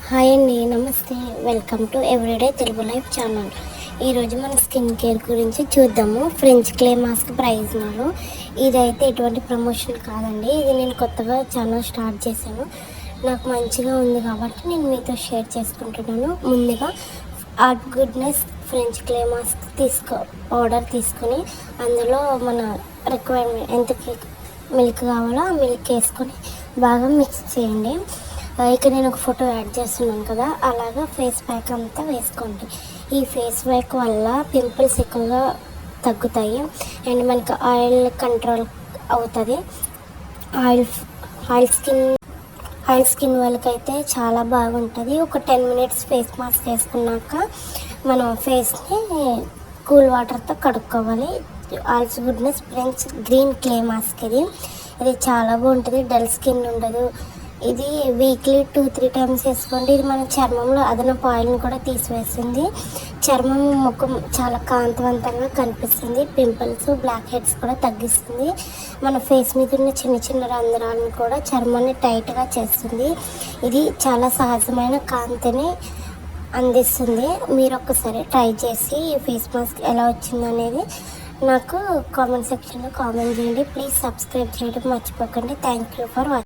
Hi అండి, నమస్తే. Welcome to everyday Telugu life channel. ఈరోజు మన స్కిన్ కేర్ గురించి చూద్దాము. ఫ్రెంచ్ క్లే మాస్క్ ప్రైజ్లో ఇదైతే ఎటువంటి ప్రమోషన్ కాదండి. ఇది నేను కొత్తగా ఛానల్ స్టార్ట్ చేశాను. నాకు మంచిగా ఉంది కాబట్టి నేను మీతో షేర్ చేసుకుంటున్నాను. ముందుగా art goodness French clay mask powder తీసుకొని అందులో మన రిక్వైర్మెంట్ ఎంతకి మిల్క్ కావాలో ఆ మిల్క్ వేసుకొని బాగా మిక్స్ చేయండి. ఇక నేను ఒక ఫోటో యాడ్ చేస్తున్నాను కదా, అలాగా ఫేస్ ప్యాక్ అంతా వేసుకోండి. ఈ ఫేస్ ప్యాక్ వల్ల పింపుల్స్ ఎక్కువగా తగ్గుతాయి అండ్ మనకి ఆయిల్ కంట్రోల్ అవుతుంది. ఆయిల్ స్కిన్ వాళ్ళకైతే చాలా బాగుంటుంది. ఒక 10 minutes ఫేస్ మాస్క్ వేసుకున్నాక మనం ఫేస్ని కూల్ వాటర్తో కడుక్కోవాలి. Alps Goodness French green clay mask ఇది చాలా బాగుంటుంది. డల్ స్కిన్ ఉండదు. ఇది వీక్లీ 2-3 times వేసుకోండి. ఇది మన చర్మంలో అదనపు ఆయిల్ని కూడా తీసివేస్తుంది. చర్మం ముఖం చాలా కాంతివంతంగా కనిపిస్తుంది. పింపుల్స్, బ్లాక్ హెడ్స్ కూడా తగ్గిస్తుంది. మన ఫేస్ మీద ఉన్న చిన్న చిన్న రంధ్రాలను కూడా చర్మాన్ని టైట్గా చేస్తుంది. ఇది చాలా సహజమైన కాంతిని అందిస్తుంది. మీరు ఒక్కసారి ట్రై చేసి ఈ ఫేస్ మాస్క్ ఎలా వచ్చింది అనేది నాకు కామెంట్ సెక్షన్లో కామెంట్ చేయండి. ప్లీజ్ సబ్స్క్రైబ్ చేయడం మర్చిపోకండి. Thank you for watching.